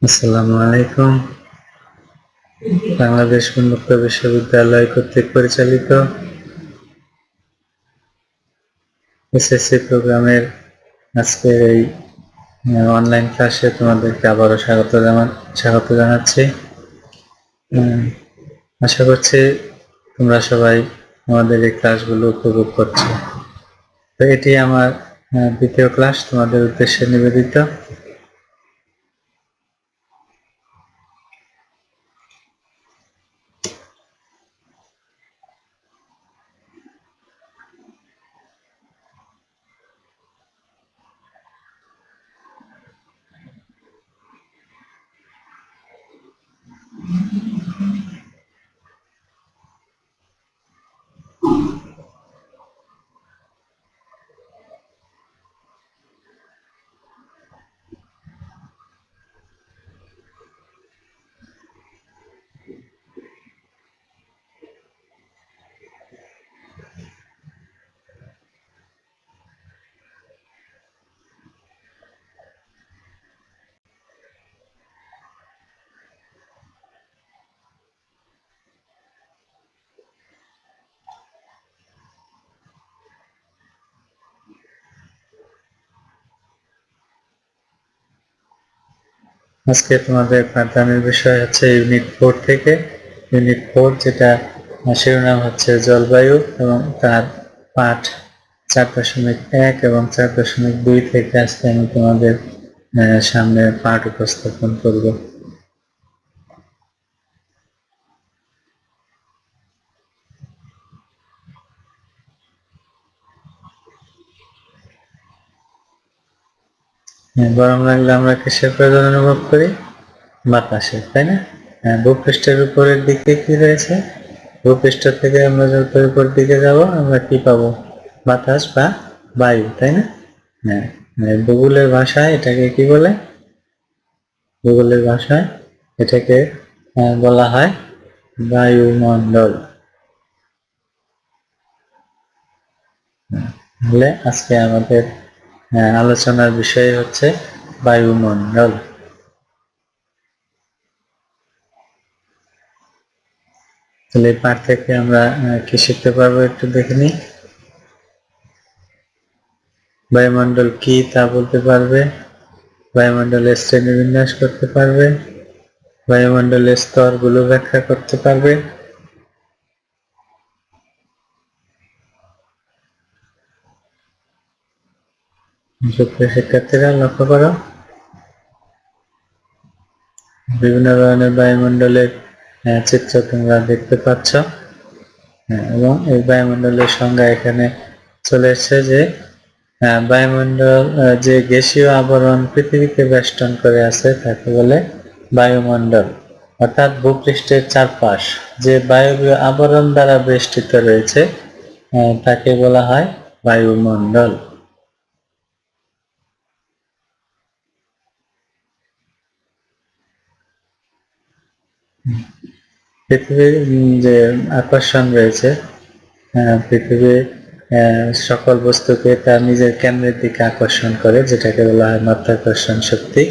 আসসালামু আলাইকুম। বাংলাদেশ উন্মুক্ত বিশ্ববিদ্যালয় কর্তৃক পরিচালিত এস.এস.স প্রোগ্রামের আজকের এই অনলাইন ক্লাসে তোমাদেরকে আবারও স্বাগত জানাচ্ছি। আশা করছি তোমরা সবাই আমাদের এই ক্লাসগুলো উপভোগ করছো। তো এটি আমার দ্বিতীয় ক্লাস তোমাদের উদ্দেশ্যে নিবেদিত। আজকে তোমাদের পাঠদানের বিষয় হচ্ছে ইউনিট 4 থেকে। ইউনিট 4 যেটা শিরোনাম হচ্ছে জলবায়ু এবং তার পাঠ 4.1 এবং 4.2 থেকে আজকে আমি তোমাদের সামনে পাঠ উপস্থাপন করব। গরম লাগলে আমরা কিসের প্রয়োজন অনুভব করি? বাতাসের, তাই না? ভূপৃষ্ঠের উপরের দিকে কি রয়েছে? ভূপৃষ্ঠ থেকে আমরা যত উপর দিকে যাব আমরা কি পাবো? বাতাস বা বায়ু, তাই না? হ্যাঁ, ভূগোলের ভাষায় এটাকে কি বলে? ভূগোলের ভাষায় এটাকে বলা হয় বায়ুমণ্ডল। তাহলে আজকে আমাদের আলোচনার বিষয় হচ্ছে বায়ুমণ্ডল। তাহলে এই পাঠ থেকে আমরা কি শিখতে পারবো একটু দেখে নিই। বায়ুমণ্ডল কি তা বলতে পারবে, বায়ুমণ্ডলের শ্রেণীবিন্যাস করতে পারবে, বায়ুমণ্ডলের স্তরগুলো ব্যাখ্যা করতে পারবে। সুপ্রিয় শিক্ষার্থীরা লক্ষ্য করো, বিভিন্ন ধরনের বায়ুমণ্ডলের চিত্র তোমরা দেখতে পাচ্ছ এবং এই বায়ুমণ্ডলের সংজ্ঞা এখানে চলে এসেছে যে বায়ুমণ্ডল যে গ্যাসীয় আবরণ পৃথিবীকে বেষ্টন করে আছে তাকে বলে বায়ুমণ্ডল। অর্থাৎ ভূপৃষ্ঠের চারপাশ যে বায়বীয় আবরণ দ্বারা বেষ্টিত রয়েছে তাকে বলা হয় বায়ুমণ্ডল। পৃথিবীর যে আকর্ষণ রয়েছে, পৃথিবীর সকল বস্তুকে তার নিজের কেন্দ্রের দিকে আকর্ষণ করে, যেটাকে বলা হয় মাধ্যাকর্ষণ শক্তি।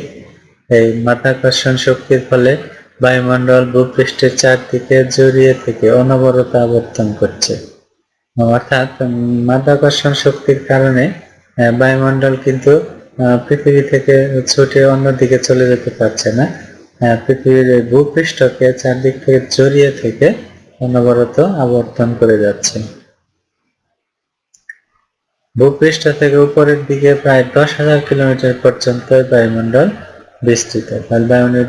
এই মাধ্যাকর্ষণ শক্তির ফলে বায়ুমণ্ডল ভূপৃষ্ঠের চারদিকে জড়িয়ে থেকে অনবরত আবর্তন করছে। অর্থাৎ মাধ্যাকর্ষণ শক্তির কারণে বায়ুমণ্ডল কিন্তু পৃথিবী থেকে ছুটে অন্যদিকে চলে যেতে পারছে না, পৃথিবীর ভূপৃষ্ঠকে চারদিক থেকে জড়িয়ে থেকে অনবরত আবর্তন করে যাচ্ছে। ভূপৃষ্ঠ থেকে উপরের দিকে প্রায় 10,000 কিলোমিটার পর্যন্ত বায়ুমণ্ডল বিস্তৃত। তাহলে বায়ুমণ্ডলের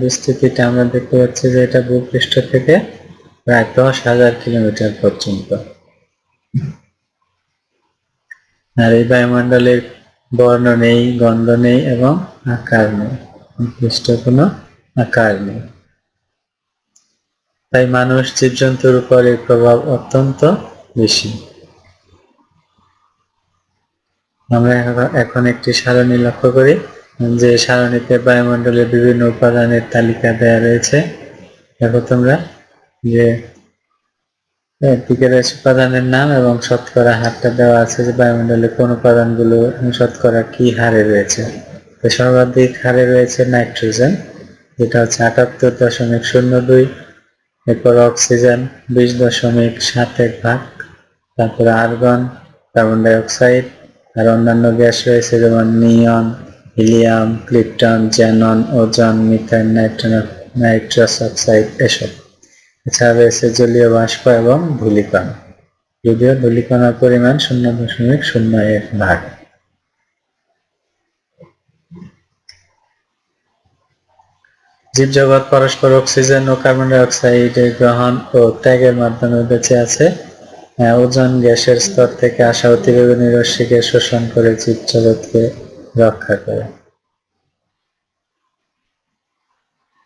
বিস্তৃতিটা আমরা দেখতে পাচ্ছি যে এটা ভূপৃষ্ঠ থেকে প্রায় 10,000 কিলোমিটার পর্যন্ত। আর এই বায়ুমণ্ডলের বর্ণ নেই, গন্ধ নেই এবং আকার নেই, নির্দিষ্ট কোনো আকার নেই। তাই মানুষ জীবজন্তুর উপর এর প্রভাব অত্যন্ত বেশি। আমরা এখন একটি সারণী লক্ষ্য করি, যে সারণীতে বায়ুমণ্ডলের বিভিন্ন উপাদানের তালিকা দেওয়া রয়েছে। দেখো তোমরা যে দিকে রয়েছে উপাদানের নাম এবং শতকরা হারটা দেওয়া আছে যে বায়ুমণ্ডলে কোন উপাদানগুলো শতকরা কি হারে রয়েছে। সর্বাধিক হারে রয়েছে নাইট্রোজেন, যেটা হচ্ছে 78.02। এরপর অক্সিজেন 20.71 ভাগ, তারপরে আর্গন, কার্বন ডাই অক্সাইড, আর অন্যান্য গ্যাস রয়েছে যেমন নিয়ন, হিলিয়াম, ক্রিপ্টন, জ্যানন, ওজন, মিথেন, নাইট্রাস অক্সাইড এসব। এছাড়া রয়েছে জলীয় বাষ্প এবং ধূলিকণা, যদিও ধূলিকণার পরিমাণ 0.01 ভাগ। জীবজগৎ পরস্পর অক্সিজেন ও কার্বন ডাই অক্সাইডের গ্রহণ ও ত্যাগের মাধ্যমে বেঁচে আছে। ওজোন গ্যাসের স্তর থেকে আসা অতিবেগুনি রশ্মিকে শোষণ করে জীবজগৎকে রক্ষা করে।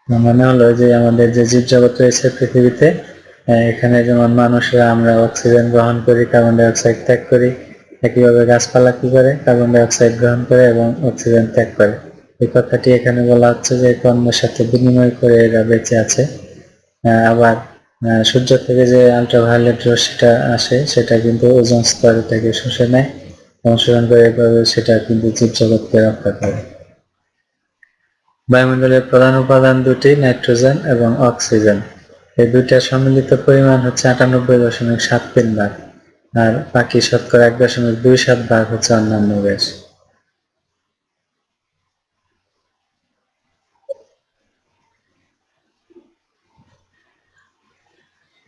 মানে হলো যে আমাদের যে জীবজগৎ রয়েছে পৃথিবীতে, এখানে যেমন মানুষরা আমরা অক্সিজেন গ্রহণ করি, কার্বন ডাই অক্সাইড ত্যাগ করি, একইভাবে গাছপালা কি করে, কার্বন ডাই অক্সাইড গ্রহণ করে এবং অক্সিজেন ত্যাগ করে। এই কথাটি এখানে বলা হচ্ছে যে অন্যের সাথে বিনিময় করে এরা বেঁচে আছে। আবার সূর্য থেকে যে আল্ট্রাভায়োলেট রশ্মিটা আসে সেটা কিন্তু ওজোন স্তর থেকে শুষে নেয় এবং শোষণ করে, এভাবে সেটা কিন্তু জীবজগৎকে রক্ষা করে। বায়ুমণ্ডলের প্রধান উপাদান দুটি, নাইট্রোজেন এবং অক্সিজেন। এই দুইটার সম্মিলিত পরিমাণ হচ্ছে 98.73 ভাগ, আর বাকি শতকরা 1.27 ভাগ হচ্ছে অন্যান্য গ্যাস।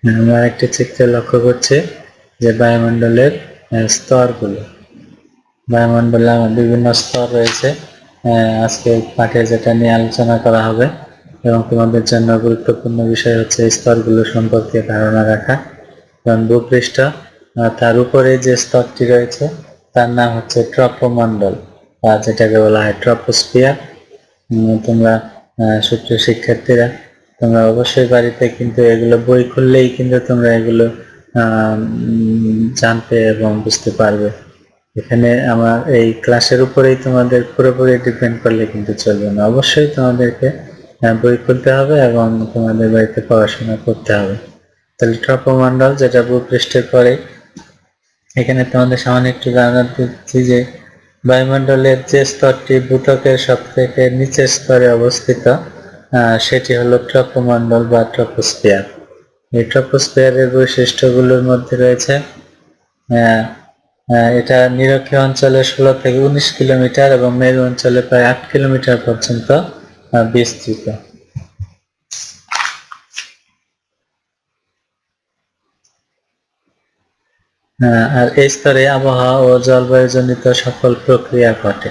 আমরা একটি চিত্রে লক্ষ্য করছি যে বায়ুমণ্ডলের স্তরগুলো, বায়ুমণ্ডলে আমার বিভিন্ন স্তর রয়েছে। আজকে পাঠে যেটা নিয়ে আলোচনা করা হবে এবং তোমাদের জন্য গুরুত্বপূর্ণ বিষয় হচ্ছে এই স্তরগুলো সম্পর্কে ধারণা রাখা। কারণ ভূপৃষ্ঠ, তার উপরে যে স্তরটি রয়েছে তার নাম হচ্ছে ট্রপোমণ্ডল, বা যেটাকে বলা হয় ট্রপোস্ফিয়ার। তোমরা সুপ্রিয় শিক্ষার্থীরা, তোমরা অবশ্যই বাড়িতে কিন্তু এগুলো বই খুললেই কিন্তু তোমরা এগুলো জানতে এবং বুঝতে পারবে। এখানে আমার এই ক্লাসের উপরেই তোমাদের পুরোপুরি ডিপেন্ড করলে কিন্তু চলবে না, অবশ্যই তোমাদেরকে বই খুলতে হবে এবং তোমাদের বাড়িতে পড়াশোনা করতে হবে। তাহলে ট্রপোমণ্ডল, যেটা ভূপৃষ্ঠের পরে, এখানে তোমাদের সামনে একটু ধারণা দিচ্ছি যে বায়ুমণ্ডলের যে স্তরটি ভূত্বকের সব থেকে নিচের স্তরে অবস্থিত, সেটি হলো ট্রপোমণ্ডল বা ট্রপোস্ফিয়ার। এই ট্রপোস্ফিয়ারের বৈশিষ্ট্যগুলোর মধ্যে রয়েছে এটা নিরক্ষীয় অঞ্চলে 16 থেকে 19 কিলোমিটার এবং মেরু অঞ্চলে প্রায় 8 কিলোমিটার পর্যন্ত বিস্তৃত। আর এই স্তরে আবহাওয়া ও জলবায়ুজনিত সকল প্রক্রিয়া ঘটে।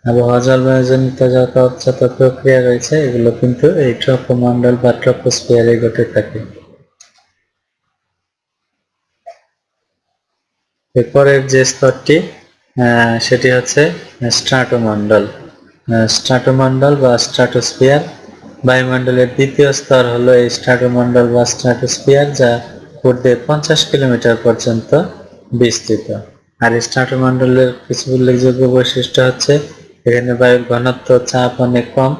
আবহাওয়া জলবায়ুজনিত যত প্রক্রিয়া রয়েছে এগুলো কিন্তু এই ট্রপোমণ্ডল বা ট্রপোস্ফিয়ারে ঘটে থাকে। এরপরের যে স্তরটি সেটি হচ্ছে স্ট্রাটোমণ্ডল। স্ট্রাটোমণ্ডল বা স্ট্রাটোস্ফিয়ার, বায়ুমণ্ডলের দ্বিতীয় স্তর হলো এই স্ট্রাটোমণ্ডল বা স্ট্রাটোস্ফিয়ার, যা ঊর্ধ্বে 50 কিলোমিটার পর্যন্ত বিস্তৃত। আর স্ট্রাটোমণ্ডলের কিছু উল্লেখযোগ্য বৈশিষ্ট্য হচ্ছে এখানে বায়ুর ঘনত্ব, চাপ অনেক কম,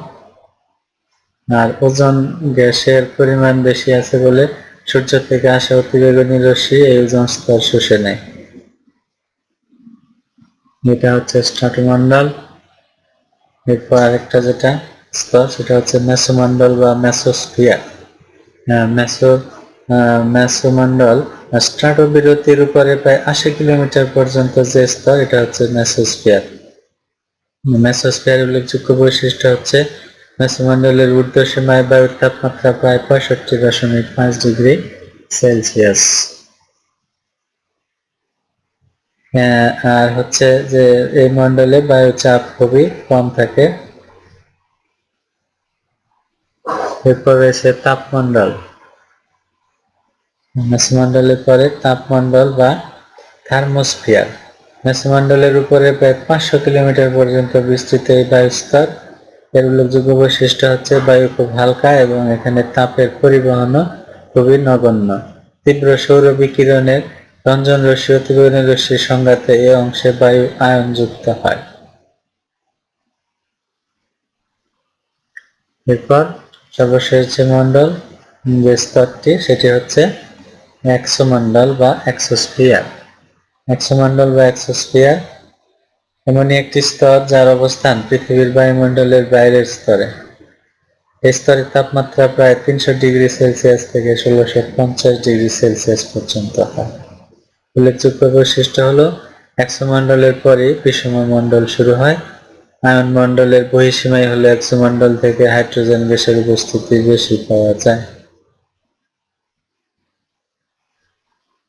আর ওজোন গ্যাসের পরিমাণ বেশি আছে বলে সূর্য থেকে আসা অতিবেগুনি রশ্মি এই ওজোন স্তর শুষে নেয়। এটা হচ্ছে স্ট্রাটোমণ্ডল। এরপর আরেকটা যেটা স্তর সেটা হচ্ছে মেসোমণ্ডল বা মেসোস্ফিয়ার। মেসোমণ্ডল স্ট্রাটো বিরতির উপরে প্রায় 80 কিলোমিটার পর্যন্ত যে স্তর, এটা হচ্ছে মেসোস্ফিয়ার। মেসোস্ফিয়ার উল্লেখযোগ্য বৈশিষ্ট্য হচ্ছে মেসোমণ্ডলের ঊর্ধ্ব সীমায় বায়ুর তাপমাত্রা প্রায় 65.5 ডিগ্রি সেলসিয়াস। আর হচ্ছে যে এই মণ্ডলে বায়ু চাপ খুবই কম থাকে। এরপর রয়েছে তাপমণ্ডল। মেসোমণ্ডলের পরে তাপমণ্ডল বা থার্মোস্ফিয়ার। মেসোমণ্ডলের উপরে প্রায় 500 কিলোমিটার পর্যন্ত বিস্তৃত এই বায়ুস্তর। এর উল্লেখযোগ্য বৈশিষ্ট্য হচ্ছে বায়ু খুব হালকা এবং এখানে তাপের পরিবহনও খুবই নগণ্য। তীব্র সৌর বিকিরণের রঞ্জন রশ্মি অতিবেগুনি রশ্মির সংঘাতে এই অংশে বায়ু আয়নযুক্ত হয়। এরপর সর্বশেষ যে মণ্ডল, যে স্তরটি, সেটি হচ্ছে এক্সোমণ্ডল বা এক্সোস্ফিয়ার। এক্সোমণ্ডল বা এক্সোস্ফিয়ার এমনই একটি স্তর যার অবস্থান পৃথিবীর বায়ুমণ্ডলের বাইরের স্তরে। এই স্তরের তাপমাত্রা প্রায় 300°C থেকে 1650°C পর্যন্ত হয়। উল্লেখযোগ্য বৈশিষ্ট্য হলো এক্সোমন্ডলের পরে বিষম মণ্ডল শুরু হয়। আয়ন মণ্ডলের বহিঃসীমায় হলে এক্সোমন্ডল থেকে হাইড্রোজেন গ্যাসের উপস্থিতি বেশি পাওয়া যায়।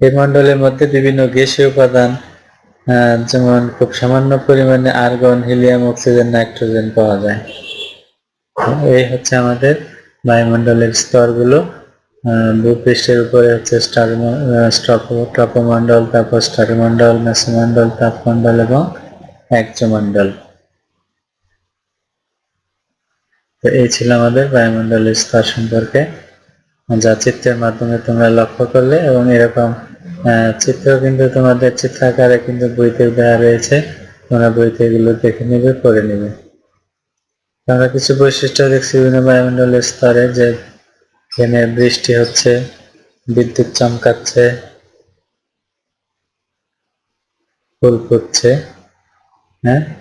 এই মণ্ডলের মধ্যে বিভিন্ন গ্যাসীয় উপাদান যেমন খুব সামান্য পরিমাণে আর্গন, হিলিয়াম, অক্সিজেন, নাইট্রোজেন পাওয়া যায়। এই হচ্ছে আমাদের বায়ুমণ্ডলের স্তরগুলো। ভূপৃষ্ঠের উপরে হচ্ছে ট্রপোমণ্ডল, তারপর স্ট্রাটোমণ্ডল, মেসোমণ্ডল, তাপমণ্ডল এবং এক্সোমণ্ডল। তো এই ছিল আমাদের বায়ুমণ্ডলের স্তর সম্পর্কে, যা চিত্রের মাধ্যমে তোমরা লক্ষ্য করলে, এবং এরকম চিত্র কিন্তু তোমাদের চিত্রাকারে কিন্তু বইতে দেওয়া রয়েছে, তোমরা বইতে এগুলো দেখে নেবে, পড়ে নেবে। আমরা কিছু বৈশিষ্ট্য দেখছি বিভিন্ন বায়ুমণ্ডলের স্তরে, যে এখানে বৃষ্টি হচ্ছে, বিদ্যুৎ চমকাচ্ছে, ফুল ফুটছে,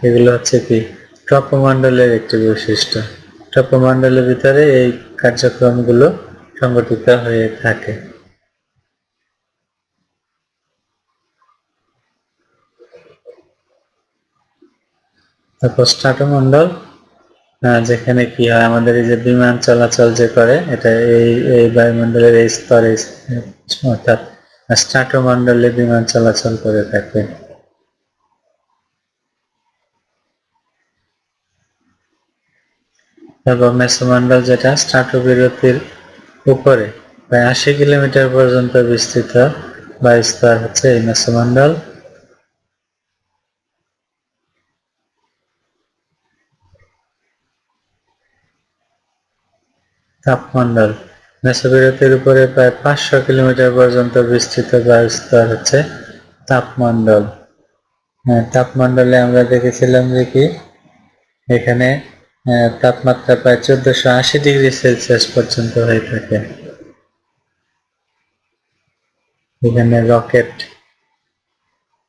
এগুলো হচ্ছে কি ট্রপোমণ্ডলের একটি বৈশিষ্ট্য। ট্রপোমণ্ডলের ভিতরে এই কার্যক্রমগুলো সংগঠিত হয়ে থাকে। তারপর স্ট্রাটোমণ্ডল, যেখানে কি হয়, আমাদের এই যে বিমান চলাচল যে করে, এটা এই বায়ুমণ্ডলের এই স্তরে, অর্থাৎ স্ট্রাটোমণ্ডলে বিমান চলাচল করে থাকে। তারপর মেসোমণ্ডল, যেটা স্ট্রাটোবিরতির উপরে প্রায় 80 কিলোমিটার পর্যন্ত বিস্তৃত বায়ুস্তর হচ্ছে এই মেসোমণ্ডল। তাপমণ্ডল, মেসোবিরতির উপরে প্রায় 500 কিলোমিটার পর্যন্ত বিস্তৃত বায়ুস্তর হচ্ছে তাপমণ্ডল। তাপমণ্ডলে আমরা দেখেছিলাম যে কি এখানে তাপমাত্রা প্রায় 1480°C পর্যন্ত হয়ে থাকে। এখানে রকেট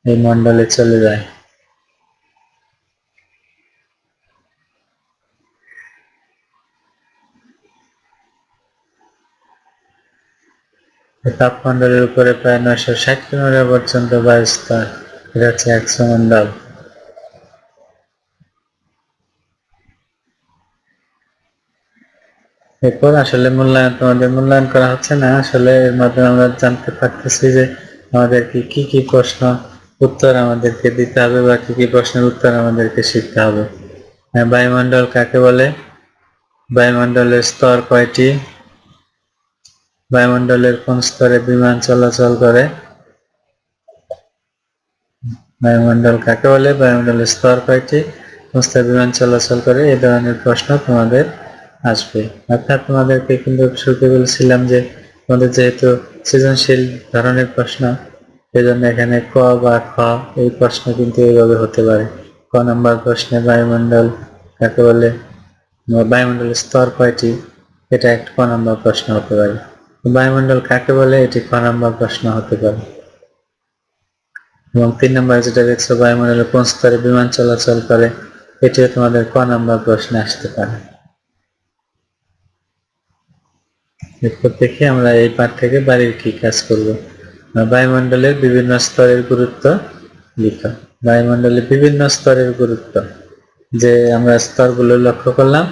এই মণ্ডলে চলে যায়। তাপমণ্ডলের উপরে প্রায় 960 কিলোমিটার পর্যন্ত বায়ুস্তর, এটা হচ্ছে এক্সোমণ্ডল। এরপর আসলে তোমাদের মূল্যায়ন করা হচ্ছে না, আসলে এর মাধ্যমে আমরা জানতে পারতেছি যে আমাদেরকে কি প্রশ্ন উত্তর আমাদেরকে দিতে হবে, বা কি প্রশ্নের উত্তর আমাদেরকে শিখতে হবে। বায়ুমণ্ডল কাকে বলে? বায়ুমণ্ডলের স্তর কয়টি? বায়ুমণ্ডলের কোন স্তরে বিমান চলাচল করে? বায়ুমণ্ডল কাকে বলে? বায়ুমণ্ডলের স্তর কয়টি? কোন স্তরে বিমান চলাচল করে? এই ধরনের প্রশ্ন তোমাদের আসবে। অর্থাৎ তোমাদেরকে কিন্তু শুরুতে বলছিলাম যে তোমাদের যেহেতু সৃজনশীল ধরনের প্রশ্ন, এই জন্য এখানে ক বা খ এই প্রশ্ন কিন্তু এইভাবে হতে পারে। ক নম্বর প্রশ্নে বায়ুমণ্ডল কাকে বলে, বায়ুমণ্ডলের স্তর কয়টি, এটা একটা ক নম্বর প্রশ্ন হতে পারে। বায়ুমণ্ডল কাকে বলে, এটি খ নম্বর প্রশ্ন হতে পারে। এবং 3 নম্বরে যেটা দেখছো, বায়ুমণ্ডলের কোন স্তরে বিমান চলাচল করে, এটিও তোমাদের ক নম্বর প্রশ্নে আসতে পারে। এরপর দেখি আমরা এই পাঠ থেকে বাড়ির কি কাজ করব। বায়ুমণ্ডলের বিভিন্ন স্তরের গুরুত্ব লিখো। বায়ুমণ্ডলের বিভিন্ন স্তরের গুরুত্ব, যে আমরা স্তরগুলো লক্ষ্য করলাম,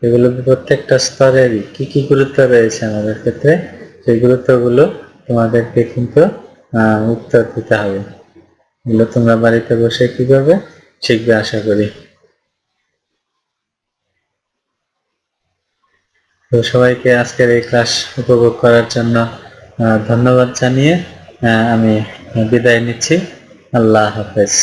এগুলো প্রত্যেকটা স্তরেরই কি গুরুত্ব রয়েছে আমাদের ক্ষেত্রে, সেই গুরুত্বগুলো তোমাদেরকে কিন্তু উত্তর দিতে হবে। এগুলো তোমরা বাড়িতে বসে কি করবে, শিখবে আশা করি। তো সবাইকে আজকের এই ক্লাস উপভোগ করার জন্য ধন্যবাদ জানিয়ে আমি বিদায় নিচ্ছি। আল্লাহ হাফেজ।